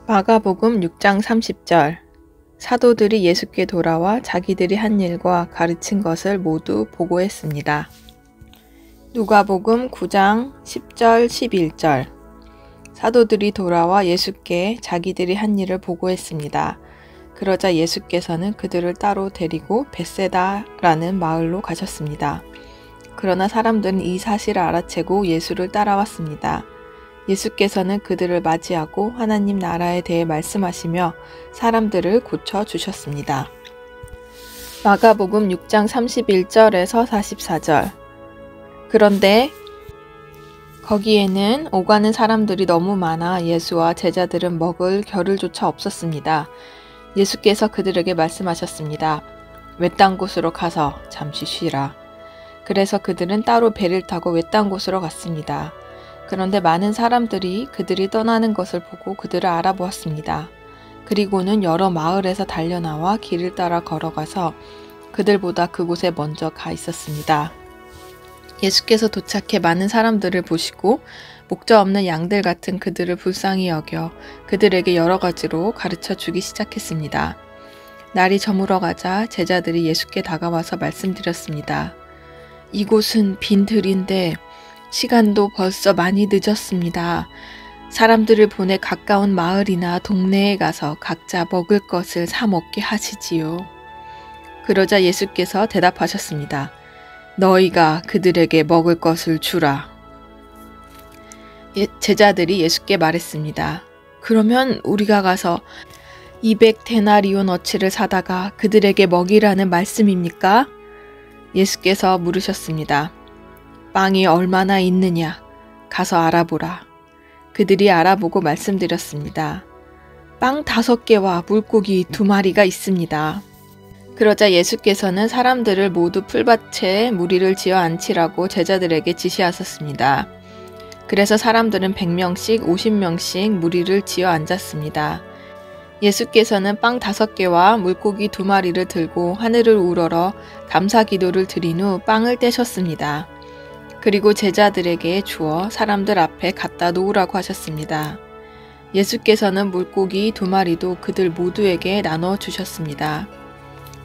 마가복음 6장 30절. 사도들이 예수께 돌아와 자기들이 한 일과 가르친 것을 모두 보고했습니다. 누가복음 9장 10절 11절. 사도들이 돌아와 예수께 자기들이 한 일을 보고했습니다. 그러자 예수께서는 그들을 따로 데리고 벳세다라는 마을로 가셨습니다. 그러나 사람들은 이 사실을 알아채고 예수를 따라왔습니다. 예수께서는 그들을 맞이하고 하나님 나라에 대해 말씀하시며 사람들을 고쳐주셨습니다. 마가복음 6장 31절에서 44절. 그런데 거기에는 오가는 사람들이 너무 많아 예수와 제자들은 먹을 겨를조차 없었습니다. 예수께서 그들에게 말씀하셨습니다. 외딴 곳으로 가서 잠시 쉬라. 그래서 그들은 따로 배를 타고 외딴 곳으로 갔습니다. 그런데 많은 사람들이 그들이 떠나는 것을 보고 그들을 알아보았습니다. 그리고는 여러 마을에서 달려나와 길을 따라 걸어가서 그들보다 그곳에 먼저 가 있었습니다. 예수께서 도착해 많은 사람들을 보시고 목자 없는 양들 같은 그들을 불쌍히 여겨 그들에게 여러 가지로 가르쳐 주기 시작했습니다. 날이 저물어 가자 제자들이 예수께 다가와서 말씀드렸습니다. 이곳은 빈 들인데 시간도 벌써 많이 늦었습니다. 사람들을 보내 가까운 마을이나 동네에 가서 각자 먹을 것을 사 먹게 하시지요. 그러자 예수께서 대답하셨습니다. 너희가 그들에게 먹을 것을 주라. 제자들이 예수께 말했습니다. 그러면 우리가 가서 200데나리온어치를 사다가 그들에게 먹이라는 말씀입니까? 예수께서 물으셨습니다. 빵이 얼마나 있느냐? 가서 알아보라. 그들이 알아보고 말씀드렸습니다. 빵 5개와 물고기 2마리가 있습니다. 그러자 예수께서는 사람들을 모두 풀밭에 무리를 지어 앉히라고 제자들에게 지시하셨습니다. 그래서 사람들은 100명씩 50명씩 무리를 지어 앉았습니다. 예수께서는 빵 5개와 물고기 2마리를 들고 하늘을 우러러 감사 기도를 드린 후 빵을 떼셨습니다. 그리고 제자들에게 주어 사람들 앞에 갖다 놓으라고 하셨습니다. 예수께서는 물고기 2마리도 그들 모두에게 나눠 주셨습니다.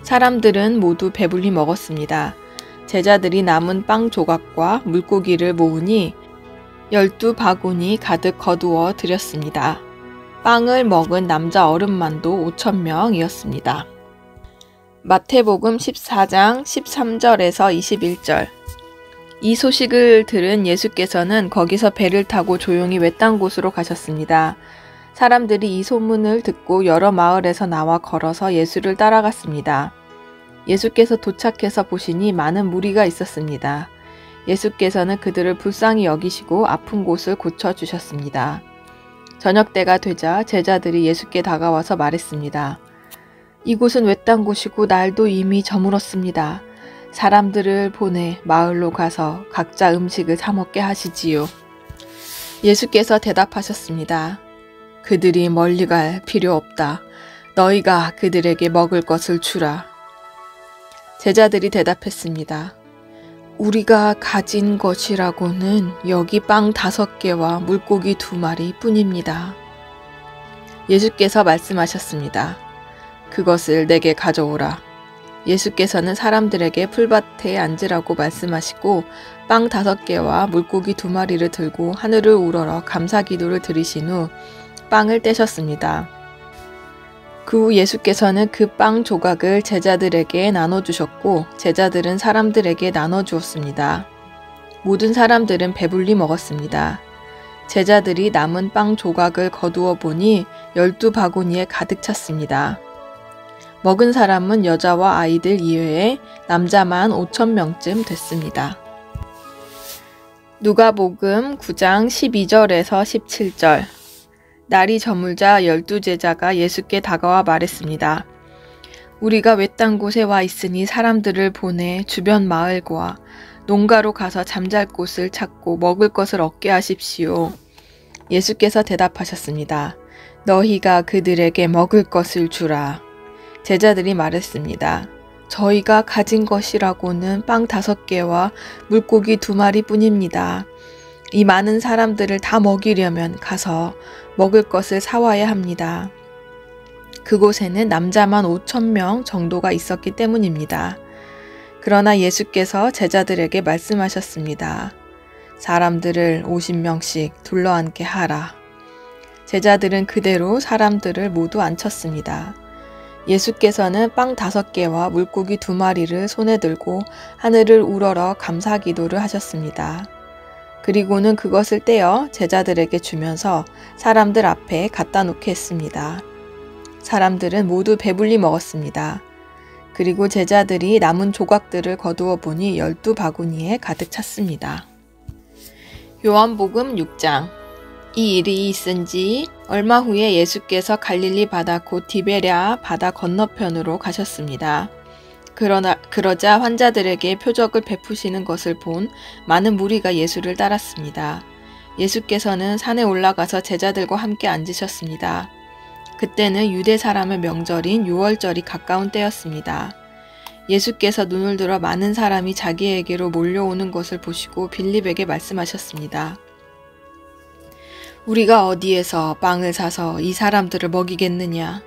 사람들은 모두 배불리 먹었습니다. 제자들이 남은 빵 조각과 물고기를 모으니 12바구니 가득 거두어 드렸습니다. 빵을 먹은 남자 어른만도 5,000명이었습니다. 마태복음 14장 13절에서 21절. 이 소식을 들은 예수께서는 거기서 배를 타고 조용히 외딴 곳으로 가셨습니다. 사람들이 이 소문을 듣고 여러 마을에서 나와 걸어서 예수를 따라갔습니다. 예수께서 도착해서 보시니 많은 무리가 있었습니다. 예수께서는 그들을 불쌍히 여기시고 아픈 곳을 고쳐주셨습니다. 저녁 때가 되자 제자들이 예수께 다가와서 말했습니다. 이곳은 외딴 곳이고 날도 이미 저물었습니다. 사람들을 보내 마을로 가서 각자 음식을 사 먹게 하시지요. 예수께서 대답하셨습니다. 그들이 멀리 갈 필요 없다. 너희가 그들에게 먹을 것을 주라. 제자들이 대답했습니다. 우리가 가진 것이라고는 여기 빵 5개와 물고기 2마리 뿐입니다. 예수께서 말씀하셨습니다. 그것을 내게 가져오라. 예수께서는 사람들에게 풀밭에 앉으라고 말씀하시고 빵 5개와 물고기 2마리를 들고 하늘을 우러러 감사 기도를 드리신 후 빵을 떼셨습니다. 그 후 예수께서는 그 빵 조각을 제자들에게 나눠주셨고 제자들은 사람들에게 나눠주었습니다. 모든 사람들은 배불리 먹었습니다. 제자들이 남은 빵 조각을 거두어 보니 12바구니에 가득 찼습니다. 먹은 사람은 여자와 아이들 이외에 남자만 5,000명쯤 됐습니다. 누가복음 9장 12절에서 17절. 날이 저물자 12제자가 예수께 다가와 말했습니다. 우리가 외딴 곳에 와 있으니 사람들을 보내 주변 마을과 농가로 가서 잠잘 곳을 찾고 먹을 것을 얻게 하십시오. 예수께서 대답하셨습니다. 너희가 그들에게 먹을 것을 주라. 제자들이 말했습니다. 저희가 가진 것이라고는 빵 5개와 물고기 2마리 뿐입니다. 이 많은 사람들을 다 먹이려면 가서 먹을 것을 사와야 합니다. 그곳에는 남자만 5,000명 정도가 있었기 때문입니다. 그러나 예수께서 제자들에게 말씀하셨습니다. 사람들을 50명씩 둘러앉게 하라. 제자들은 그대로 사람들을 모두 앉혔습니다. 예수께서는 빵 5개와 물고기 2마리를 손에 들고 하늘을 우러러 감사 기도를 하셨습니다. 그리고는 그것을 떼어 제자들에게 주면서 사람들 앞에 갖다 놓게 했습니다. 사람들은 모두 배불리 먹었습니다. 그리고 제자들이 남은 조각들을 거두어 보니 12바구니에 가득 찼습니다. 요한복음 6장. 이 일이 있은 지 얼마 후에 예수께서 갈릴리 바다 곧 디베랴 바다 건너편으로 가셨습니다. 그러자 환자들에게 표적을 베푸시는 것을 본 많은 무리가 예수를 따랐습니다. 예수께서는 산에 올라가서 제자들과 함께 앉으셨습니다. 그때는 유대 사람의 명절인 유월절이 가까운 때였습니다. 예수께서 눈을 들어 많은 사람이 자기에게로 몰려오는 것을 보시고 빌립에게 말씀하셨습니다. 우리가 어디에서 빵을 사서 이 사람들을 먹이겠느냐?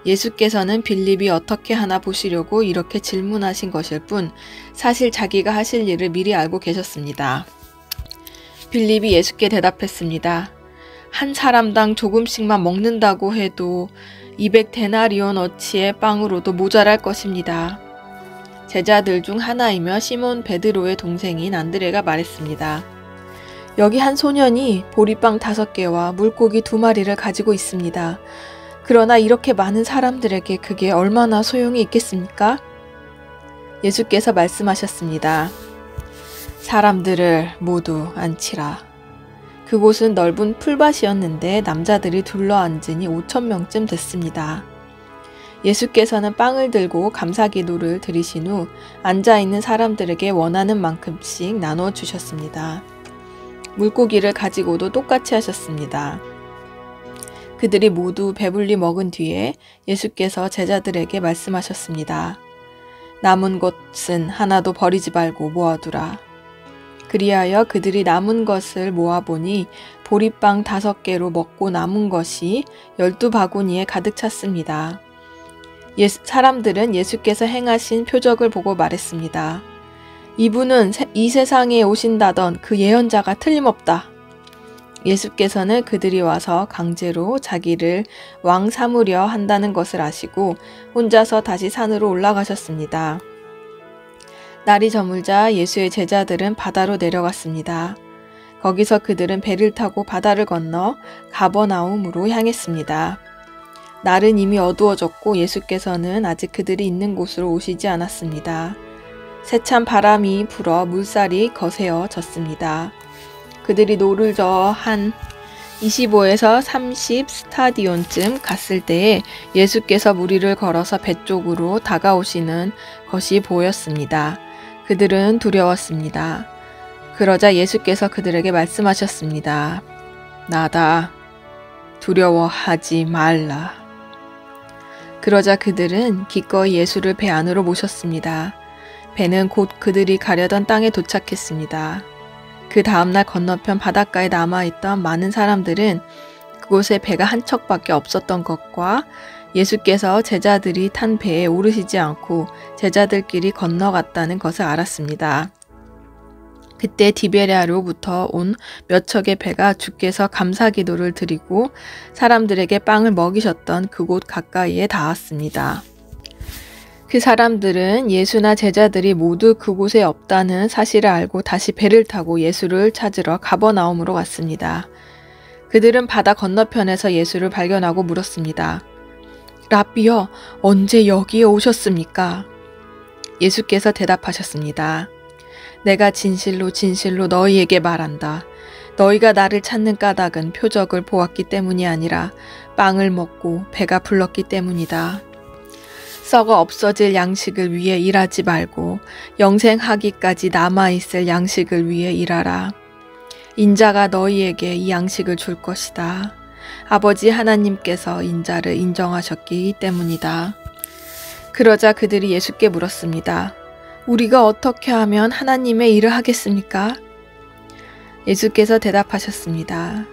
예수께서는 빌립이 어떻게 하나 보시려고 이렇게 질문하신 것일 뿐 사실 자기가 하실 일을 미리 알고 계셨습니다. 빌립이 예수께 대답했습니다. 한 사람당 조금씩만 먹는다고 해도 200데나리온어치의 빵으로도 모자랄 것입니다. 제자들 중 하나이며 시몬 베드로의 동생인 안드레가 말했습니다. 여기 한 소년이 보리빵 5개와 물고기 2마리를 가지고 있습니다. 그러나 이렇게 많은 사람들에게 그게 얼마나 소용이 있겠습니까? 예수께서 말씀하셨습니다. 사람들을 모두 앉히라. 그곳은 넓은 풀밭이었는데 남자들이 둘러앉으니 5,000명쯤 됐습니다. 예수께서는 빵을 들고 감사기도를 드리신 후 앉아있는 사람들에게 원하는 만큼씩 나누어 주셨습니다. 물고기를 가지고도 똑같이 하셨습니다. 그들이 모두 배불리 먹은 뒤에 예수께서 제자들에게 말씀하셨습니다. 남은 것은 하나도 버리지 말고 모아두라. 그리하여 그들이 남은 것을 모아보니 보리빵 5개로 먹고 남은 것이 12바구니에 가득 찼습니다. 사람들은 예수께서 행하신 표적을 보고 말했습니다. 이분은 이 세상에 오신다던 그 예언자가 틀림없다. 예수께서는 그들이 와서 강제로 자기를 왕 삼으려 한다는 것을 아시고 혼자서 다시 산으로 올라가셨습니다. 날이 저물자 예수의 제자들은 바다로 내려갔습니다. 거기서 그들은 배를 타고 바다를 건너 가버나움으로 향했습니다. 날은 이미 어두워졌고 예수께서는 아직 그들이 있는 곳으로 오시지 않았습니다. 세찬 바람이 불어 물살이 거세어 졌습니다. 그들이 노를 저어 한 25에서 30 스타디온쯤 갔을 때에 예수께서 무리를 걸어서 배 쪽으로 다가오시는 것이 보였습니다. 그들은 두려웠습니다. 그러자 예수께서 그들에게 말씀하셨습니다. 나다. 두려워하지 말라. 그러자 그들은 기꺼이 예수를 배 안으로 모셨습니다. 배는 곧 그들이 가려던 땅에 도착했습니다. 그 다음날 건너편 바닷가에 남아있던 많은 사람들은 그곳에 배가 한 척밖에 없었던 것과 예수께서 제자들이 탄 배에 오르시지 않고 제자들끼리 건너갔다는 것을 알았습니다. 그때 디베랴로부터 온 몇 척의 배가 주께서 감사기도를 드리고 사람들에게 빵을 먹이셨던 그곳 가까이에 닿았습니다. 그 사람들은 예수나 제자들이 모두 그곳에 없다는 사실을 알고 다시 배를 타고 예수를 찾으러 가버나움으로 갔습니다. 그들은 바다 건너편에서 예수를 발견하고 물었습니다. 라비여, 언제 여기에 오셨습니까? 예수께서 대답하셨습니다. 내가 진실로 진실로 너희에게 말한다. 너희가 나를 찾는 까닭은 표적을 보았기 때문이 아니라 빵을 먹고 배가 불렀기 때문이다. 썩어 없어질 양식을 위해 일하지 말고 영생하기까지 남아있을 양식을 위해 일하라. 인자가 너희에게 이 양식을 줄 것이다. 아버지 하나님께서 인자를 인정하셨기 때문이다. 그러자 그들이 예수께 물었습니다. 우리가 어떻게 하면 하나님의 일을 하겠습니까? 예수께서 대답하셨습니다.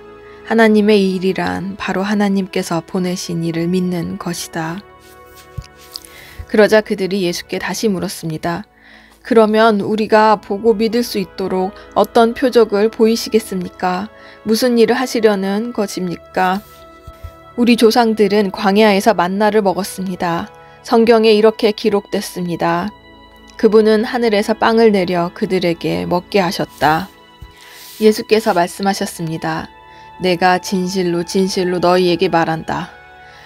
하나님의 일이란 바로 하나님께서 보내신 이를 믿는 것이다. 그러자 그들이 예수께 다시 물었습니다. 그러면 우리가 보고 믿을 수 있도록 어떤 표적을 보이시겠습니까? 무슨 일을 하시려는 것입니까? 우리 조상들은 광야에서 만나를 먹었습니다. 성경에 이렇게 기록됐습니다. 그분은 하늘에서 빵을 내려 그들에게 먹게 하셨다. 예수께서 말씀하셨습니다. 내가 진실로 진실로 너희에게 말한다.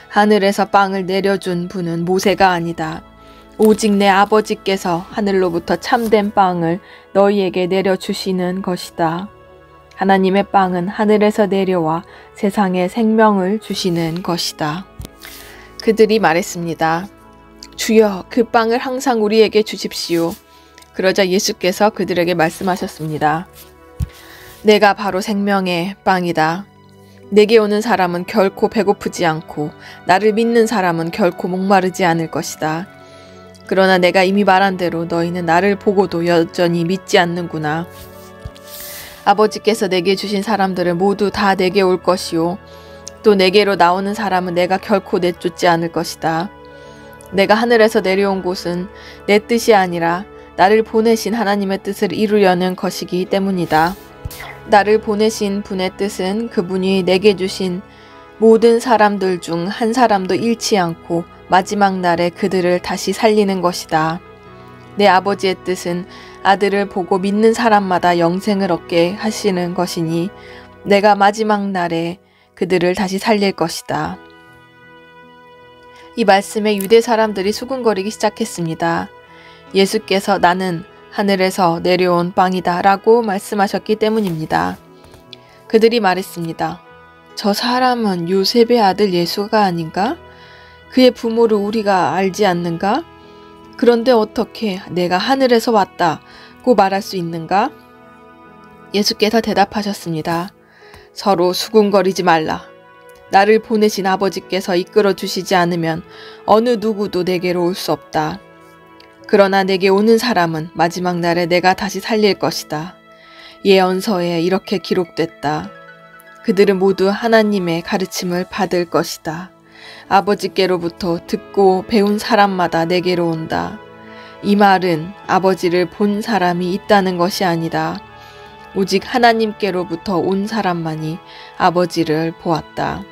하늘에서 빵을 내려준 분은 모세가 아니다. 오직 내 아버지께서 하늘로부터 참된 빵을 너희에게 내려주시는 것이다. 하나님의 빵은 하늘에서 내려와 세상에 생명을 주시는 것이다. 그들이 말했습니다. 주여, 그 빵을 항상 우리에게 주십시오. 그러자 예수께서 그들에게 말씀하셨습니다. 내가 바로 생명의 빵이다. 내게 오는 사람은 결코 배고프지 않고 나를 믿는 사람은 결코 목마르지 않을 것이다. 그러나 내가 이미 말한 대로 너희는 나를 보고도 여전히 믿지 않는구나. 아버지께서 내게 주신 사람들은 모두 다 내게 올 것이요. 또 내게로 나오는 사람은 내가 결코 내쫓지 않을 것이다. 내가 하늘에서 내려온 곳은 내 뜻이 아니라 나를 보내신 하나님의 뜻을 이루려는 것이기 때문이다. 나를 보내신 분의 뜻은 그분이 내게 주신 모든 사람들 중 한 사람도 잃지 않고 마지막 날에 그들을 다시 살리는 것이다. 내 아버지의 뜻은 아들을 보고 믿는 사람마다 영생을 얻게 하시는 것이니 내가 마지막 날에 그들을 다시 살릴 것이다. 이 말씀에 유대 사람들이 수군거리기 시작했습니다. 예수께서 나는 하늘에서 내려온 빵이다 라고 말씀하셨기 때문입니다. 그들이 말했습니다. 저 사람은 요셉의 아들 예수가 아닌가? 그의 부모를 우리가 알지 않는가? 그런데 어떻게 내가 하늘에서 왔다고 말할 수 있는가? 예수께서 대답하셨습니다. 서로 수군거리지 말라. 나를 보내신 아버지께서 이끌어 주시지 않으면 어느 누구도 내게로 올 수 없다. 그러나 내게 오는 사람은 마지막 날에 내가 다시 살릴 것이다. 예언서에 이렇게 기록됐다. 그들은 모두 하나님의 가르침을 받을 것이다. 아버지께로부터 듣고 배운 사람마다 내게로 온다. 이 말은 아버지를 본 사람이 있다는 것이 아니다. 오직 하나님께로부터 온 사람만이 아버지를 보았다.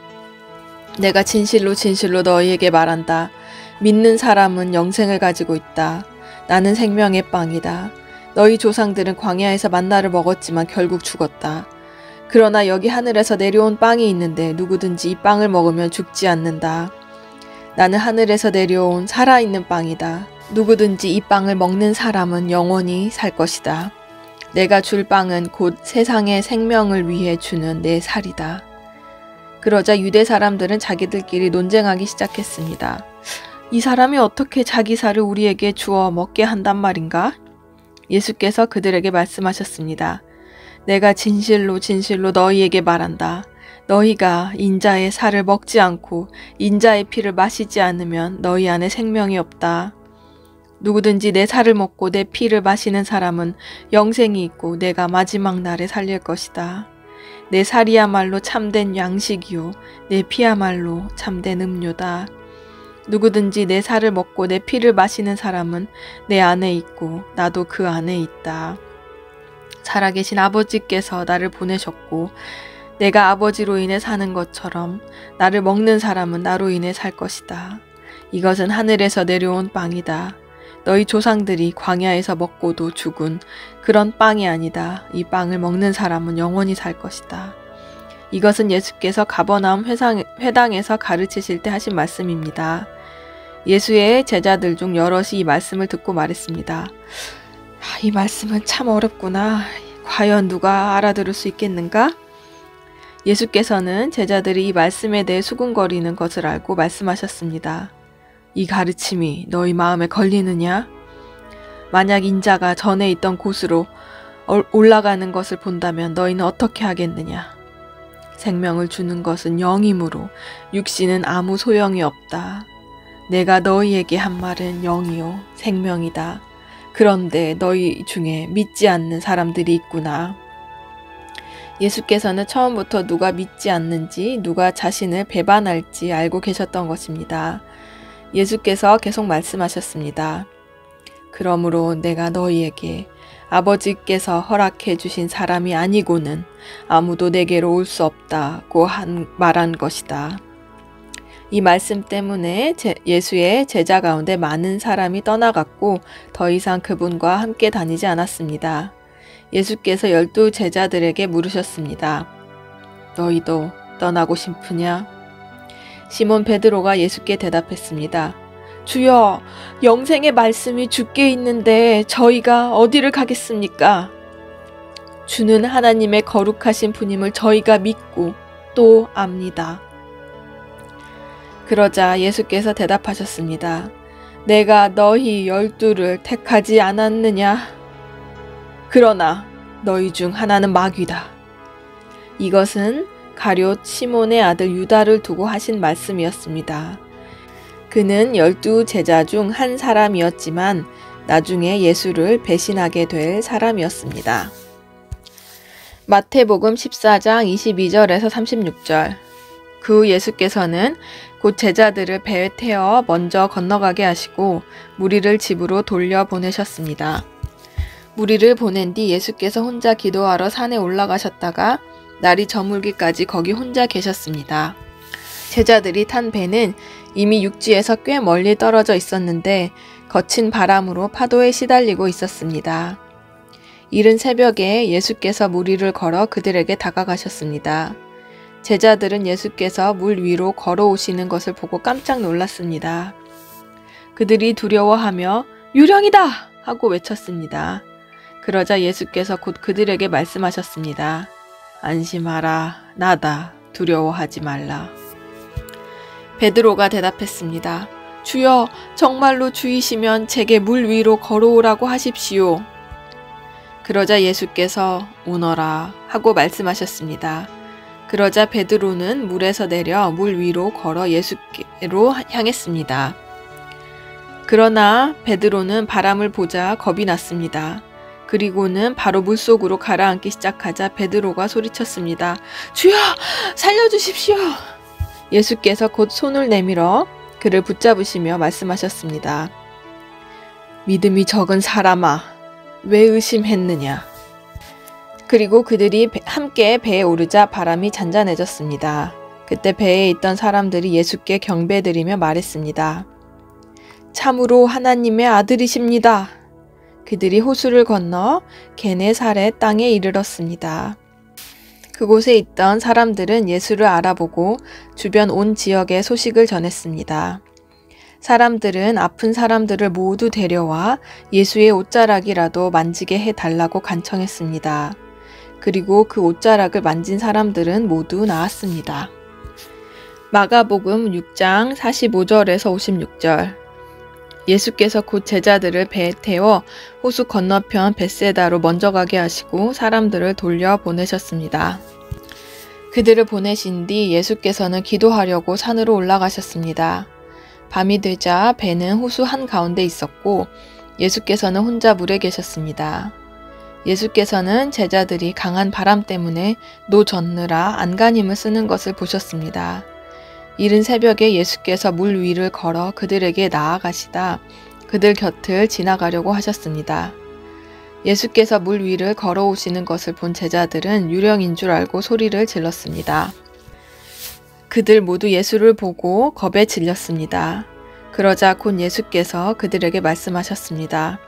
내가 진실로 진실로 너희에게 말한다. 믿는 사람은 영생을 가지고 있다. 나는 생명의 빵이다. 너희 조상들은 광야에서 만나를 먹었지만 결국 죽었다. 그러나 여기 하늘에서 내려온 빵이 있는데 누구든지 이 빵을 먹으면 죽지 않는다. 나는 하늘에서 내려온 살아있는 빵이다. 누구든지 이 빵을 먹는 사람은 영원히 살 것이다. 내가 줄 빵은 곧 세상의 생명을 위해 주는 내 살이다. 그러자 유대 사람들은 자기들끼리 논쟁하기 시작했습니다. 이 사람이 어떻게 자기 살을 우리에게 주어 먹게 한단 말인가? 예수께서 그들에게 말씀하셨습니다. 내가 진실로 진실로 너희에게 말한다. 너희가 인자의 살을 먹지 않고 인자의 피를 마시지 않으면 너희 안에 생명이 없다. 누구든지 내 살을 먹고 내 피를 마시는 사람은 영생이 있고 내가 마지막 날에 살릴 것이다. 내 살이야말로 참된 양식이요 내 피야말로 참된 음료다. 누구든지 내 살을 먹고 내 피를 마시는 사람은 내 안에 있고 나도 그 안에 있다. 살아계신 아버지께서 나를 보내셨고 내가 아버지로 인해 사는 것처럼 나를 먹는 사람은 나로 인해 살 것이다. 이것은 하늘에서 내려온 빵이다. 너희 조상들이 광야에서 먹고도 죽은 그런 빵이 아니다. 이 빵을 먹는 사람은 영원히 살 것이다. 이것은 예수께서 가버나움 회당에서 가르치실 때 하신 말씀입니다. 예수의 제자들 중 여럿이 이 말씀을 듣고 말했습니다. 이 말씀은 참 어렵구나. 과연 누가 알아들을 수 있겠는가? 예수께서는 제자들이 이 말씀에 대해 수군거리는 것을 알고 말씀하셨습니다. 이 가르침이 너희 마음에 걸리느냐? 만약 인자가 전에 있던 곳으로 올라가는 것을 본다면 너희는 어떻게 하겠느냐? 생명을 주는 것은 영이므로 육신은 아무 소용이 없다. 내가 너희에게 한 말은 영이요 생명이다. 그런데 너희 중에 믿지 않는 사람들이 있구나. 예수께서는 처음부터 누가 믿지 않는지, 누가 자신을 배반할지 알고 계셨던 것입니다. 예수께서 계속 말씀하셨습니다. 그러므로 내가 너희에게 아버지께서 허락해 주신 사람이 아니고는 아무도 내게로 올 수 없다고 말한 것이다. 이 말씀 때문에 예수의 제자 가운데 많은 사람이 떠나갔고 더 이상 그분과 함께 다니지 않았습니다. 예수께서 12 제자들에게 물으셨습니다. 너희도 떠나고 싶으냐? 시몬 베드로가 예수께 대답했습니다. 주여, 영생의 말씀이 주께 있는데 저희가 어디를 가겠습니까? 주는 하나님의 거룩하신 분임을 저희가 믿고 또 압니다. 그러자 예수께서 대답하셨습니다. 내가 너희 12를 택하지 않았느냐? 그러나 너희 중 하나는 마귀다. 이것은 가룟 시몬의 아들 유다를 두고 하신 말씀이었습니다. 그는 12 제자 중 한 사람이었지만 나중에 예수를 배신하게 될 사람이었습니다. 마태복음 14장 22절에서 36절. 그 후 예수께서는 곧 제자들을 배에 태워 먼저 건너가게 하시고 무리를 집으로 돌려보내셨습니다. 무리를 보낸 뒤 예수께서 혼자 기도하러 산에 올라가셨다가 날이 저물기까지 거기 혼자 계셨습니다. 제자들이 탄 배는 이미 육지에서 꽤 멀리 떨어져 있었는데 거친 바람으로 파도에 시달리고 있었습니다. 이른 새벽에 예수께서 무리를 걸어 그들에게 다가가셨습니다. 제자들은 예수께서 물 위로 걸어오시는 것을 보고 깜짝 놀랐습니다. 그들이 두려워하며 유령이다! 하고 외쳤습니다. 그러자 예수께서 곧 그들에게 말씀하셨습니다. 안심하라, 나다, 두려워하지 말라. 베드로가 대답했습니다. 주여, 정말로 주이시면 제게 물 위로 걸어오라고 하십시오. 그러자 예수께서 오너라 하고 말씀하셨습니다. 그러자 베드로는 물에서 내려 물 위로 걸어 예수께로 향했습니다. 그러나 베드로는 바람을 보자 겁이 났습니다. 그리고는 바로 물속으로 가라앉기 시작하자 베드로가 소리쳤습니다. 주여! 살려주십시오! 예수께서 곧 손을 내밀어 그를 붙잡으시며 말씀하셨습니다. 믿음이 적은 사람아, 왜 의심했느냐? 그리고 그들이 함께 배에 오르자 바람이 잔잔해졌습니다. 그때 배에 있던 사람들이 예수께 경배드리며 말했습니다. 참으로 하나님의 아들이십니다. 그들이 호수를 건너 게네사렛 땅에 이르렀습니다. 그곳에 있던 사람들은 예수를 알아보고 주변 온 지역에 소식을 전했습니다. 사람들은 아픈 사람들을 모두 데려와 예수의 옷자락이라도 만지게 해달라고 간청했습니다. 그리고 그 옷자락을 만진 사람들은 모두 나았습니다. 마가복음 6장 45절에서 56절. 예수께서 곧 제자들을 배에 태워 호수 건너편 벳세다로 먼저 가게 하시고 사람들을 돌려보내셨습니다. 그들을 보내신 뒤 예수께서는 기도하려고 산으로 올라가셨습니다. 밤이 되자 배는 호수 한가운데 있었고 예수께서는 혼자 물에 계셨습니다. 예수께서는 제자들이 강한 바람 때문에 노젓느라 안간힘을 쓰는 것을 보셨습니다. 이른 새벽에 예수께서 물 위를 걸어 그들에게 나아가시다 그들 곁을 지나가려고 하셨습니다. 예수께서 물 위를 걸어오시는 것을 본 제자들은 유령인 줄 알고 소리를 질렀습니다. 그들 모두 예수를 보고 겁에 질렸습니다. 그러자 곧 예수께서 그들에게 말씀하셨습니다.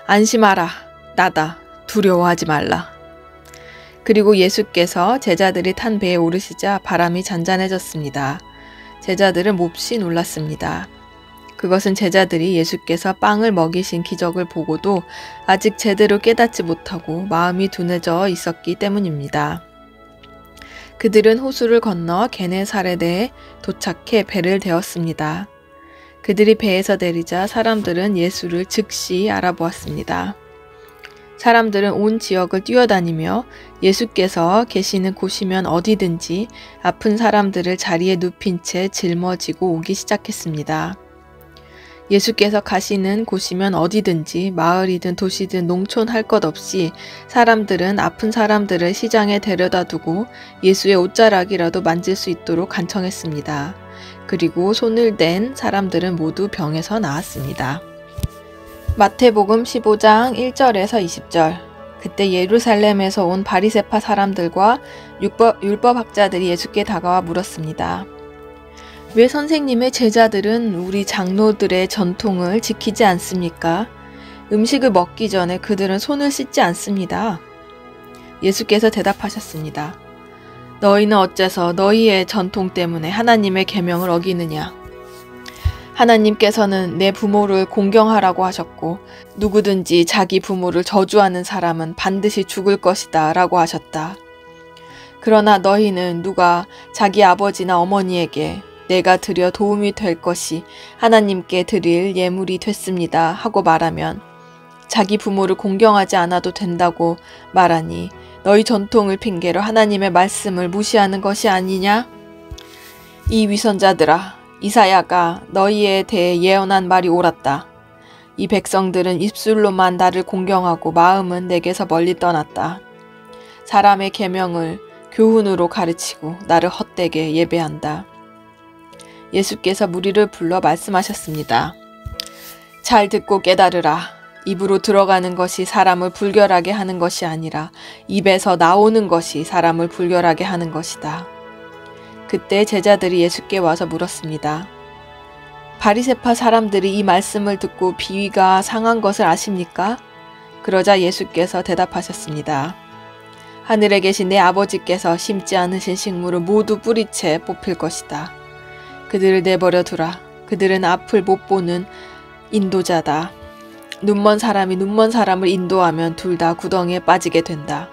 안심하라, 나다, 두려워하지 말라. 그리고 예수께서 제자들이 탄 배에 오르시자 바람이 잔잔해졌습니다. 제자들은 몹시 놀랐습니다. 그것은 제자들이 예수께서 빵을 먹이신 기적을 보고도 아직 제대로 깨닫지 못하고 마음이 둔해져 있었기 때문입니다. 그들은 호수를 건너 게네사렛에 도착해 배를 대었습니다. 그들이 배에서 내리자 사람들은 예수를 즉시 알아보았습니다. 사람들은 온 지역을 뛰어다니며 예수께서 계시는 곳이면 어디든지 아픈 사람들을 자리에 눕힌 채 짊어지고 오기 시작했습니다. 예수께서 가시는 곳이면 어디든지 마을이든 도시든 농촌 할 것 없이 사람들은 아픈 사람들을 시장에 데려다 두고 예수의 옷자락이라도 만질 수 있도록 간청했습니다. 그리고 손을 댄 사람들은 모두 병에서 나았습니다. 마태복음 15장 1절에서 20절. 그때 예루살렘에서 온 바리새파 사람들과 율법학자들이 예수께 다가와 물었습니다. 왜 선생님의 제자들은 우리 장로들의 전통을 지키지 않습니까? 음식을 먹기 전에 그들은 손을 씻지 않습니다. 예수께서 대답하셨습니다. 너희는 어째서 너희의 전통 때문에 하나님의 계명을 어기느냐? 하나님께서는 내 부모를 공경하라고 하셨고 누구든지 자기 부모를 저주하는 사람은 반드시 죽을 것이다 라고 하셨다. 그러나 너희는 누가 자기 아버지나 어머니에게 내가 드려 도움이 될 것이 하나님께 드릴 예물이 됐습니다 하고 말하면 자기 부모를 공경하지 않아도 된다고 말하니 너희 전통을 핑계로 하나님의 말씀을 무시하는 것이 아니냐? 이 위선자들아, 이사야가 너희에 대해 예언한 말이 옳았다. 이 백성들은 입술로만 나를 공경하고 마음은 내게서 멀리 떠났다. 사람의 계명을 교훈으로 가르치고 나를 헛되게 예배한다. 예수께서 무리를 불러 말씀하셨습니다. 잘 듣고 깨달으라. 입으로 들어가는 것이 사람을 불결하게 하는 것이 아니라 입에서 나오는 것이 사람을 불결하게 하는 것이다. 그때 제자들이 예수께 와서 물었습니다. 바리새파 사람들이 이 말씀을 듣고 비위가 상한 것을 아십니까? 그러자 예수께서 대답하셨습니다. 하늘에 계신 내 아버지께서 심지 않으신 식물을 모두 뿌리채 뽑힐 것이다. 그들을 내버려 두라. 그들은 앞을 못 보는 인도자다. 눈먼 사람이 눈먼 사람을 인도하면 둘 다 구덩이에 빠지게 된다.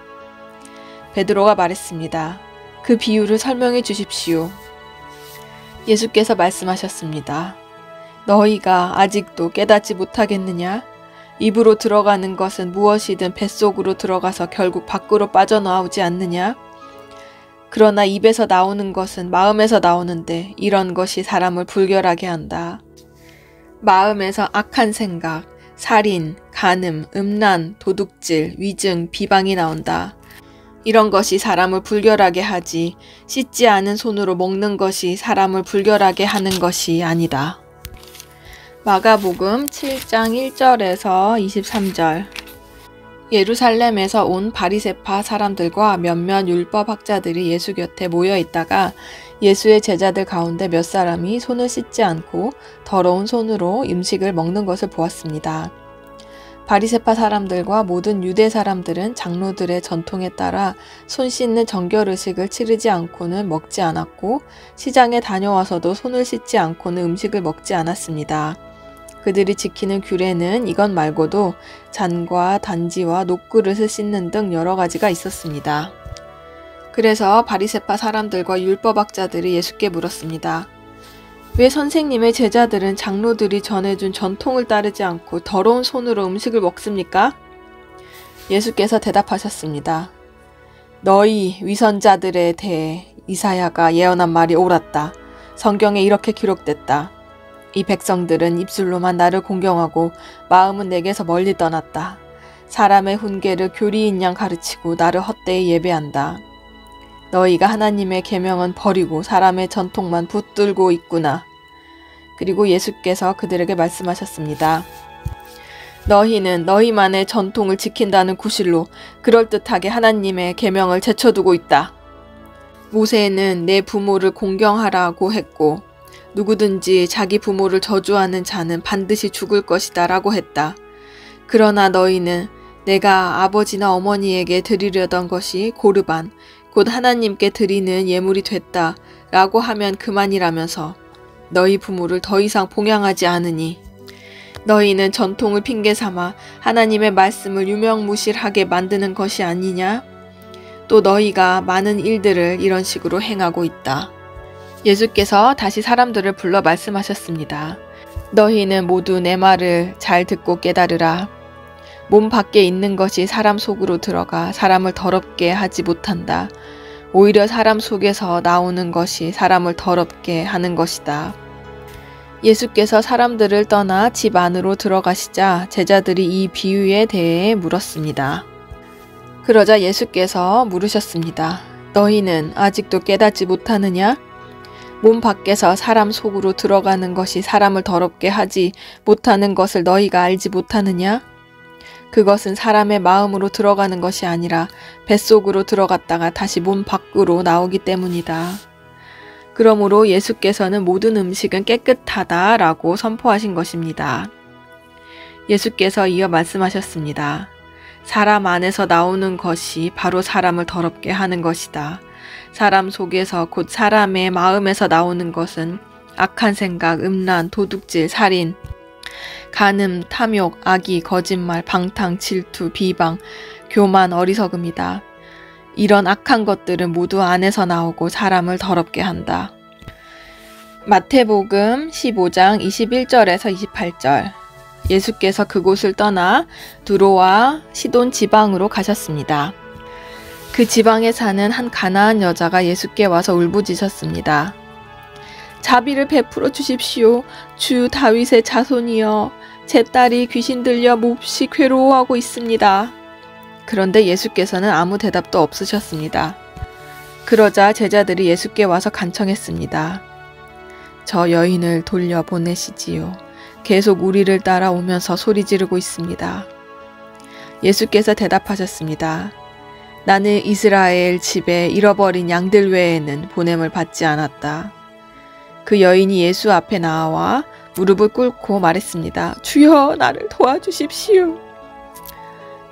베드로가 말했습니다. 그 비유를 설명해 주십시오. 예수께서 말씀하셨습니다. 너희가 아직도 깨닫지 못하겠느냐? 입으로 들어가는 것은 무엇이든 뱃속으로 들어가서 결국 밖으로 빠져나오지 않느냐? 그러나 입에서 나오는 것은 마음에서 나오는데 이런 것이 사람을 불결하게 한다. 마음에서 악한 생각, 살인, 간음, 음란, 도둑질, 위증, 비방이 나온다. 이런 것이 사람을 불결하게 하지 씻지 않은 손으로 먹는 것이 사람을 불결하게 하는 것이 아니다. 마가복음 7장 1절에서 23절. 예루살렘에서 온 바리새파 사람들과 몇몇 율법학자들이 예수 곁에 모여 있다가 예수의 제자들 가운데 몇 사람이 손을 씻지 않고 더러운 손으로 음식을 먹는 것을 보았습니다. 바리새파 사람들과 모든 유대 사람들은 장로들의 전통에 따라 손 씻는 정결의식을 치르지 않고는 먹지 않았고 시장에 다녀와서도 손을 씻지 않고는 음식을 먹지 않았습니다. 그들이 지키는 규례는 이것 말고도 잔과 단지와 녹그릇을 씻는 등 여러 가지가 있었습니다. 그래서 바리새파 사람들과 율법학자들이 예수께 물었습니다. 왜 선생님의 제자들은 장로들이 전해준 전통을 따르지 않고 더러운 손으로 음식을 먹습니까? 예수께서 대답하셨습니다. 너희 위선자들에 대해 이사야가 예언한 말이 옳았다. 성경에 이렇게 기록됐다. 이 백성들은 입술로만 나를 공경하고 마음은 내게서 멀리 떠났다. 사람의 훈계를 교리인 양 가르치고 나를 헛되이 예배한다. 너희가 하나님의 계명은 버리고 사람의 전통만 붙들고 있구나. 그리고 예수께서 그들에게 말씀하셨습니다. 너희는 너희만의 전통을 지킨다는 구실로 그럴듯하게 하나님의 계명을 제쳐두고 있다. 모세는 내 부모를 공경하라고 했고 누구든지 자기 부모를 저주하는 자는 반드시 죽을 것이다 라고 했다. 그러나 너희는 내가 아버지나 어머니에게 드리려던 것이 고르반, 곧 하나님께 드리는 예물이 됐다 라고 하면 그만이라면서 너희 부모를 더 이상 봉양하지 않으니 너희는 전통을 핑계 삼아 하나님의 말씀을 유명무실하게 만드는 것이 아니냐? 또 너희가 많은 일들을 이런 식으로 행하고 있다. 예수께서 다시 사람들을 불러 말씀하셨습니다. 너희는 모두 내 말을 잘 듣고 깨달으라. 몸 밖에 있는 것이 사람 속으로 들어가 사람을 더럽게 하지 못한다. 오히려 사람 속에서 나오는 것이 사람을 더럽게 하는 것이다. 예수께서 사람들을 떠나 집 안으로 들어가시자 제자들이 이 비유에 대해 물었습니다. 그러자 예수께서 물으셨습니다. 너희는 아직도 깨닫지 못하느냐? 몸 밖에서 사람 속으로 들어가는 것이 사람을 더럽게 하지 못하는 것을 너희가 알지 못하느냐? 그것은 사람의 마음으로 들어가는 것이 아니라 뱃속으로 들어갔다가 다시 몸 밖으로 나오기 때문이다. 그러므로 예수께서는 모든 음식은 깨끗하다라고 선포하신 것입니다. 예수께서 이어 말씀하셨습니다. 사람 안에서 나오는 것이 바로 사람을 더럽게 하는 것이다. 사람 속에서 곧 사람의 마음에서 나오는 것은 악한 생각, 음란, 도둑질, 살인, 간음, 탐욕, 악의, 거짓말, 방탕, 질투, 비방, 교만, 어리석음이다. 이런 악한 것들은 모두 안에서 나오고 사람을 더럽게 한다. 마태복음 15장 21절에서 28절. 예수께서 그곳을 떠나 두로와 시돈 지방으로 가셨습니다. 그 지방에 사는 한 가나안 여자가 예수께 와서 울부짖었습니다. 자비를 베풀어 주십시오. 주 다윗의 자손이여. 제 딸이 귀신 들려 몹시 괴로워하고 있습니다. 그런데 예수께서는 아무 대답도 없으셨습니다. 그러자 제자들이 예수께 와서 간청했습니다. 저 여인을 돌려보내시지요. 계속 우리를 따라오면서 소리 지르고 있습니다. 예수께서 대답하셨습니다. 나는 이스라엘 집에 잃어버린 양들 외에는 보냄을 받지 않았다. 그 여인이 예수 앞에 나와 무릎을 꿇고 말했습니다. 주여, 나를 도와주십시오.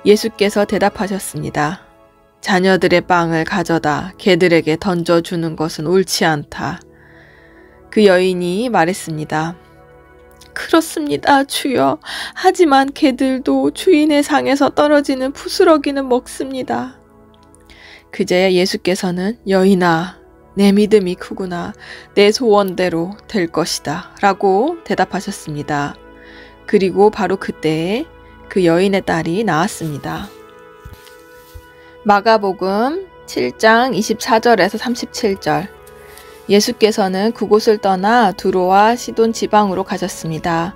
예수께서 대답하셨습니다. 자녀들의 빵을 가져다 개들에게 던져주는 것은 옳지 않다. 그 여인이 말했습니다. 그렇습니다, 주여. 하지만 개들도 주인의 상에서 떨어지는 부스러기는 먹습니다. 그제야 예수께서는 여인아, 내 믿음이 크구나. 내 소원대로 될 것이다. 라고 대답하셨습니다. 그리고 바로 그때에 그 여인의 딸이 나왔습니다. 마가복음 7장 24절에서 37절. 예수께서는 그곳을 떠나 두로와 시돈 지방으로 가셨습니다.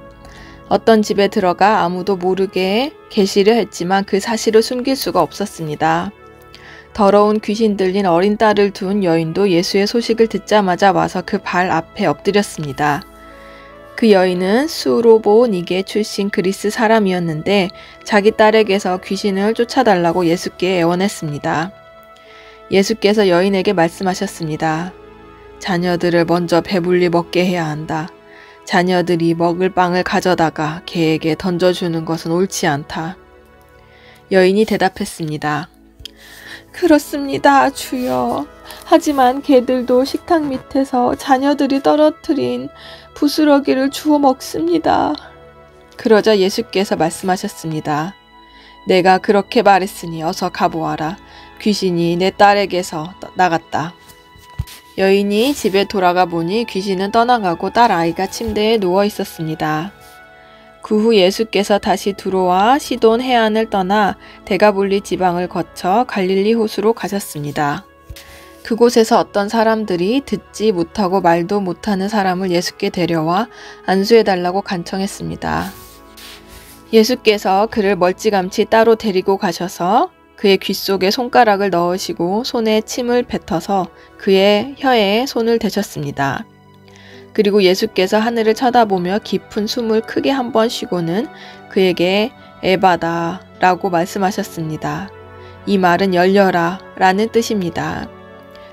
어떤 집에 들어가 아무도 모르게 계시려 했지만 그 사실을 숨길 수가 없었습니다. 더러운 귀신 들린 어린 딸을 둔 여인도 예수의 소식을 듣자마자 와서 그 발 앞에 엎드렸습니다. 그 여인은 수로보니게 출신 그리스 사람이었는데 자기 딸에게서 귀신을 쫓아달라고 예수께 애원했습니다. 예수께서 여인에게 말씀하셨습니다. 자녀들을 먼저 배불리 먹게 해야 한다. 자녀들이 먹을 빵을 가져다가 개에게 던져주는 것은 옳지 않다. 여인이 대답했습니다. 그렇습니다, 주여. 하지만 개들도 식탁 밑에서 자녀들이 떨어뜨린 부스러기를 주워 먹습니다. 그러자 예수께서 말씀하셨습니다. 내가 그렇게 말했으니 어서 가보아라. 귀신이 내 딸에게서 나갔다. 여인이 집에 돌아가 보니 귀신은 떠나가고 딸 아이가 침대에 누워 있었습니다. 그 후 예수께서 다시 두로와 시돈 해안을 떠나 데가볼리 지방을 거쳐 갈릴리 호수로 가셨습니다. 그곳에서 어떤 사람들이 듣지 못하고 말도 못하는 사람을 예수께 데려와 안수해달라고 간청했습니다. 예수께서 그를 멀찌감치 따로 데리고 가셔서 그의 귀 속에 손가락을 넣으시고 손에 침을 뱉어서 그의 혀에 손을 대셨습니다. 그리고 예수께서 하늘을 쳐다보며 깊은 숨을 크게 한 번 쉬고는 그에게 에바다 라고 말씀하셨습니다. 이 말은 열려라 라는 뜻입니다.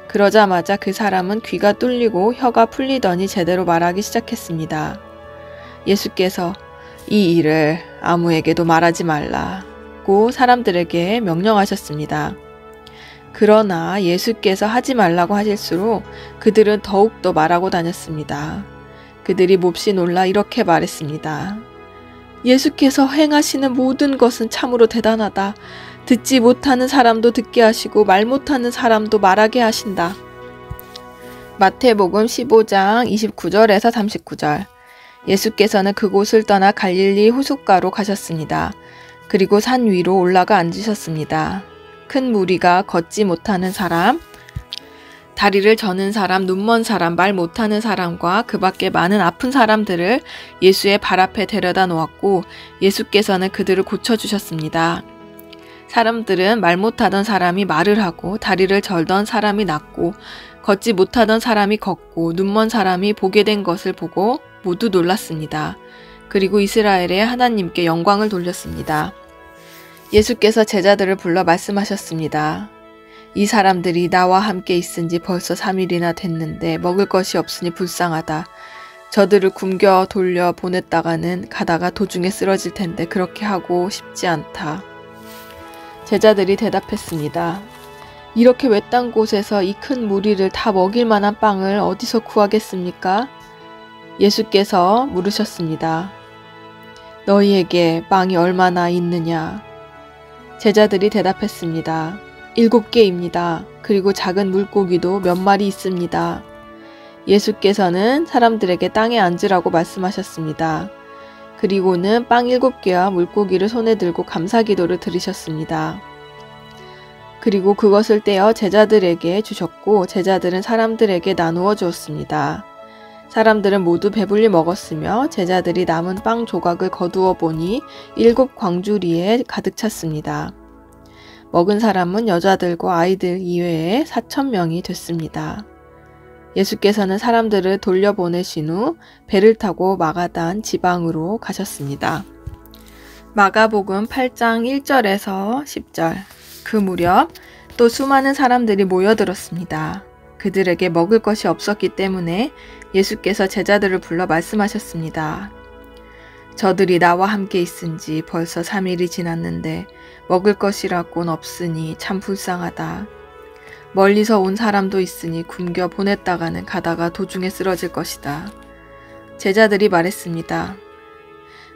그러자마자 그 사람은 귀가 뚫리고 혀가 풀리더니 제대로 말하기 시작했습니다. 예수께서 이 일을 아무에게도 말하지 말라고 사람들에게 명령하셨습니다. 그러나 예수께서 하지 말라고 하실수록 그들은 더욱더 말하고 다녔습니다. 그들이 몹시 놀라 이렇게 말했습니다. 예수께서 행하시는 모든 것은 참으로 대단하다. 듣지 못하는 사람도 듣게 하시고 말 못하는 사람도 말하게 하신다. 마태복음 15장 29절에서 39절. 예수께서는 그곳을 떠나 갈릴리 호숫가로 가셨습니다. 그리고 산 위로 올라가 앉으셨습니다. 큰 무리가 걷지 못하는 사람, 다리를 저는 사람, 눈먼 사람, 말 못하는 사람과 그 밖에 많은 아픈 사람들을 예수의 발 앞에 데려다 놓았고 예수께서는 그들을 고쳐주셨습니다. 사람들은 말 못하던 사람이 말을 하고 다리를 절던 사람이 낫고 걷지 못하던 사람이 걷고 눈먼 사람이 보게 된 것을 보고 모두 놀랐습니다. 그리고 이스라엘의 하나님께 영광을 돌렸습니다. 예수께서 제자들을 불러 말씀하셨습니다. 이 사람들이 나와 함께 있은 지 벌써 3일이나 됐는데 먹을 것이 없으니 불쌍하다. 저들을 굶겨 돌려 보냈다가는 가다가 도중에 쓰러질 텐데 그렇게 하고 싶지 않다. 제자들이 대답했습니다. 이렇게 외딴 곳에서 이 큰 무리를 다 먹일 만한 빵을 어디서 구하겠습니까? 예수께서 물으셨습니다. 너희에게 빵이 얼마나 있느냐? 제자들이 대답했습니다. 7개입니다. 그리고 작은 물고기도 몇 마리 있습니다. 예수께서는 사람들에게 땅에 앉으라고 말씀하셨습니다. 그리고는 빵 7개와 물고기를 손에 들고 감사기도를 드리셨습니다. 그리고 그것을 떼어 제자들에게 주셨고 제자들은 사람들에게 나누어 주었습니다. 사람들은 모두 배불리 먹었으며 제자들이 남은 빵 조각을 거두어 보니 7 광주리에 가득 찼습니다. 먹은 사람은 여자들과 아이들 이외에 4,000명이 됐습니다. 예수께서는 사람들을 돌려보내신 후 배를 타고 마가단 지방으로 가셨습니다. 마가복음 8장 1절에서 10절. 그 무렵 또 수많은 사람들이 모여들었습니다. 그들에게 먹을 것이 없었기 때문에 예수께서 제자들을 불러 말씀하셨습니다. 저들이 나와 함께 있은 지 벌써 3일이 지났는데 먹을 것이라곤 없으니 참 불쌍하다. 멀리서 온 사람도 있으니 굶겨 보냈다가는 가다가 도중에 쓰러질 것이다. 제자들이 말했습니다.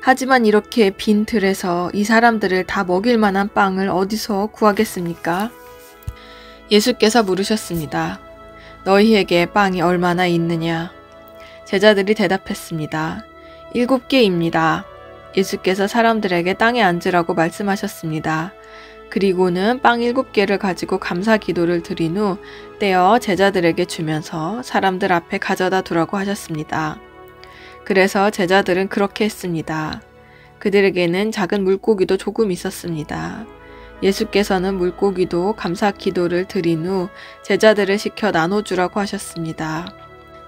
하지만 이렇게 빈 들에서 이 사람들을 다 먹일 만한 빵을 어디서 구하겠습니까? 예수께서 물으셨습니다. 너희에게 빵이 얼마나 있느냐? 제자들이 대답했습니다. 7개입니다. 예수께서 사람들에게 땅에 앉으라고 말씀하셨습니다. 그리고는 빵 7개를 가지고 감사 기도를 드린 후 떼어 제자들에게 주면서 사람들 앞에 가져다 두라고 하셨습니다. 그래서 제자들은 그렇게 했습니다. 그들에게는 작은 물고기도 조금 있었습니다. 예수께서는 물고기도 감사 기도를 드린 후 제자들을 시켜 나눠주라고 하셨습니다.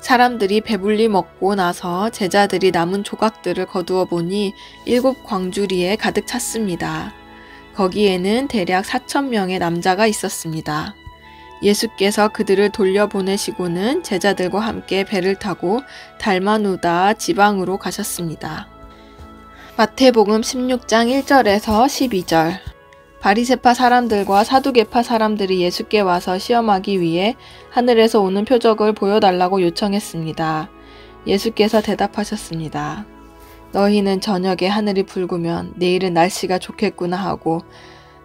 사람들이 배불리 먹고 나서 제자들이 남은 조각들을 거두어 보니 7 광주리에 가득 찼습니다. 거기에는 대략 4,000명의 남자가 있었습니다. 예수께서 그들을 돌려보내시고는 제자들과 함께 배를 타고 달마누다 지방으로 가셨습니다. 마태복음 16장 1절에서 12절. 바리새파 사람들과 사두개파 사람들이 예수께 와서 시험하기 위해 하늘에서 오는 표적을 보여달라고 요청했습니다. 예수께서 대답하셨습니다. 너희는 저녁에 하늘이 붉으면 내일은 날씨가 좋겠구나 하고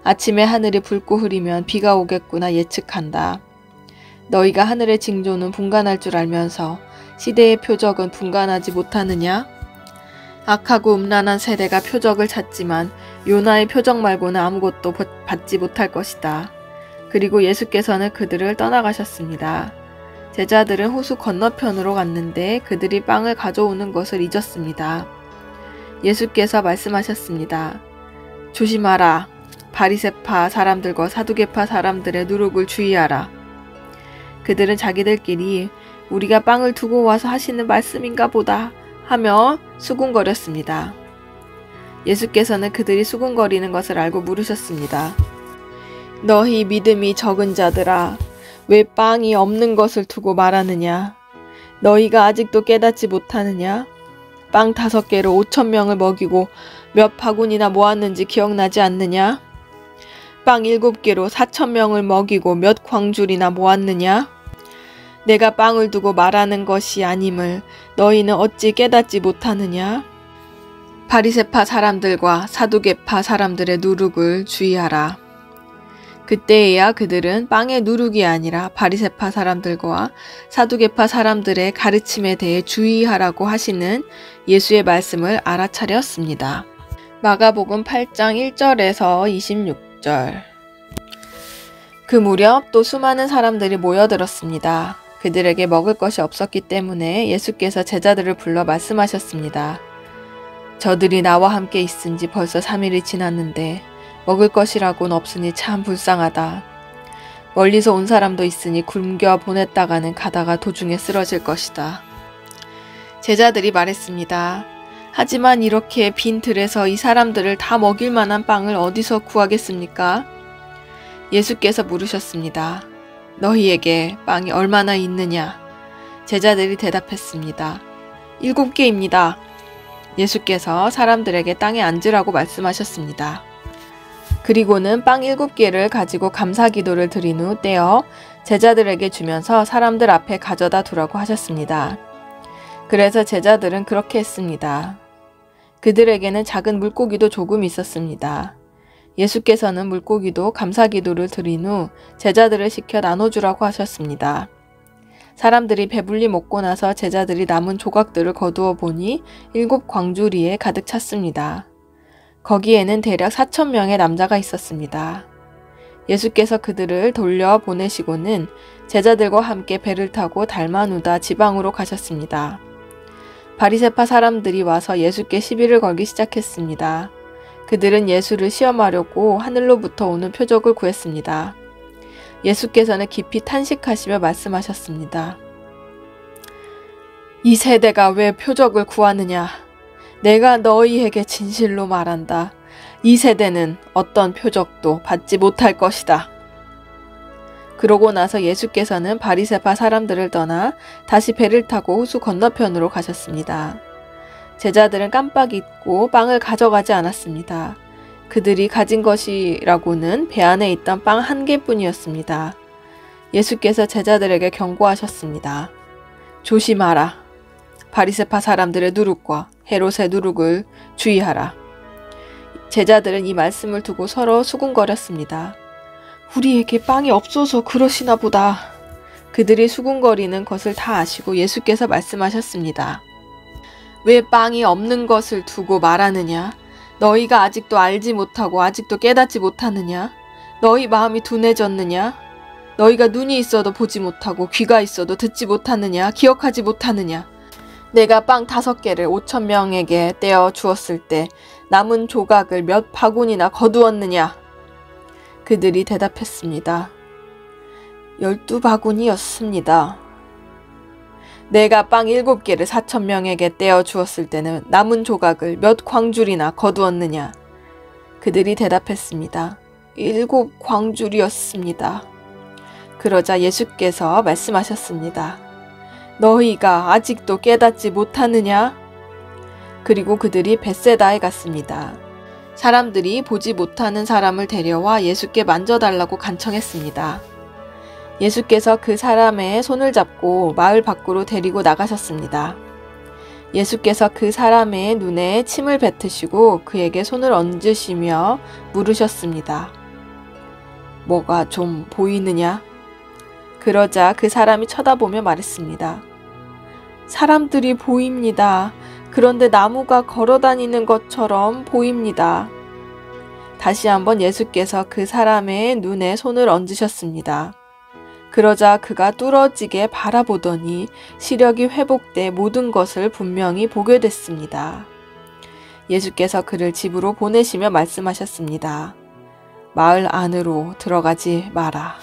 아침에 하늘이 붉고 흐리면 비가 오겠구나 예측한다. 너희가 하늘의 징조는 분간할 줄 알면서 시대의 표적은 분간하지 못하느냐? 악하고 음란한 세대가 표적을 찾지만 요나의 표적 말고는 아무것도 받지 못할 것이다. 그리고 예수께서는 그들을 떠나가셨습니다. 제자들은 호수 건너편으로 갔는데 그들이 빵을 가져오는 것을 잊었습니다. 예수께서 말씀하셨습니다. 조심하라. 바리새파 사람들과 사두개파 사람들의 누룩을 주의하라. 그들은 자기들끼리 우리가 빵을 두고 와서 하시는 말씀인가 보다 하며 수군거렸습니다. 예수께서는 그들이 수군거리는 것을 알고 물으셨습니다. 너희 믿음이 적은 자들아, 왜 빵이 없는 것을 두고 말하느냐? 너희가 아직도 깨닫지 못하느냐? 빵 5개로 5,000명을 먹이고 몇 바구니나 모았는지 기억나지 않느냐? 빵 7개로 4,000명을 먹이고 몇 광줄이나 모았느냐? 내가 빵을 두고 말하는 것이 아님을 너희는 어찌 깨닫지 못하느냐? 바리새파 사람들과 사두개파 사람들의 누룩을 주의하라. 그때에야 그들은 빵의 누룩이 아니라 바리새파 사람들과 사두개파 사람들의 가르침에 대해 주의하라고 하시는 예수의 말씀을 알아차렸습니다. 마가복음 8장 1절에서 26절. 그 무렵 또 수많은 사람들이 모여들었습니다. 그들에게 먹을 것이 없었기 때문에 예수께서 제자들을 불러 말씀하셨습니다. 저들이 나와 함께 있은 지 벌써 3일이 지났는데 먹을 것이라고는 없으니 참 불쌍하다. 멀리서 온 사람도 있으니 굶겨 보냈다가는 가다가 도중에 쓰러질 것이다. 제자들이 말했습니다. 하지만 이렇게 빈 들에서 이 사람들을 다 먹일 만한 빵을 어디서 구하겠습니까? 예수께서 물으셨습니다. 너희에게 빵이 얼마나 있느냐? 제자들이 대답했습니다. 7개입니다. 예수께서 사람들에게 땅에 앉으라고 말씀하셨습니다. 그리고는 빵 7개를 가지고 감사기도를 드린 후 떼어 제자들에게 주면서 사람들 앞에 가져다 두라고 하셨습니다. 그래서 제자들은 그렇게 했습니다. 그들에게는 작은 물고기도 조금 있었습니다. 예수께서는 물고기도 감사기도를 드린 후 제자들을 시켜 나눠주라고 하셨습니다. 사람들이 배불리 먹고 나서 제자들이 남은 조각들을 거두어 보니 7광주리에 가득 찼습니다. 거기에는 대략 4,000명의 남자가 있었습니다. 예수께서 그들을 돌려 보내시고는 제자들과 함께 배를 타고 달마누다 지방으로 가셨습니다. 바리새파 사람들이 와서 예수께 시비를 걸기 시작했습니다. 그들은 예수를 시험하려고 하늘로부터 오는 표적을 구했습니다. 예수께서는 깊이 탄식하시며 말씀하셨습니다. 이 세대가 왜 표적을 구하느냐? 내가 너희에게 진실로 말한다. 이 세대는 어떤 표적도 받지 못할 것이다. 그러고 나서 예수께서는 바리새파 사람들을 떠나 다시 배를 타고 호수 건너편으로 가셨습니다. 제자들은 깜빡 잊고 빵을 가져가지 않았습니다. 그들이 가진 것이라고는 배 안에 있던 빵 1개뿐이었습니다. 예수께서 제자들에게 경고하셨습니다. 조심하라. 바리새파 사람들의 누룩과 헤롯의 누룩을 주의하라. 제자들은 이 말씀을 두고 서로 수군거렸습니다. 우리에게 빵이 없어서 그러시나 보다. 그들이 수군거리는 것을 다 아시고 예수께서 말씀하셨습니다. 왜 빵이 없는 것을 두고 말하느냐? 너희가 아직도 알지 못하고 아직도 깨닫지 못하느냐? 너희 마음이 둔해졌느냐? 너희가 눈이 있어도 보지 못하고 귀가 있어도 듣지 못하느냐? 기억하지 못하느냐? 내가 빵 5개를 5,000명에게 떼어 주었을 때 남은 조각을 몇 바구니나 거두었느냐? 그들이 대답했습니다. 12바구니였습니다. 내가 빵 7개를 4,000명에게 떼어 주었을 때는 남은 조각을 몇 광줄이나 거두었느냐? 그들이 대답했습니다. 7광줄이었습니다. 그러자 예수께서 말씀하셨습니다. 너희가 아직도 깨닫지 못하느냐? 그리고 그들이 벳세다에 갔습니다. 사람들이 보지 못하는 사람을 데려와 예수께 만져달라고 간청했습니다. 예수께서 그 사람의 손을 잡고 마을 밖으로 데리고 나가셨습니다. 예수께서 그 사람의 눈에 침을 뱉으시고 그에게 손을 얹으시며 물으셨습니다. 뭐가 좀 보이느냐? 그러자 그 사람이 쳐다보며 말했습니다. 사람들이 보입니다. 그런데 나무가 걸어다니는 것처럼 보입니다. 다시 한번 예수께서 그 사람의 눈에 손을 얹으셨습니다. 그러자 그가 뚫어지게 바라보더니 시력이 회복돼 모든 것을 분명히 보게 됐습니다. 예수께서 그를 집으로 보내시며 말씀하셨습니다. 마을 안으로 들어가지 마라.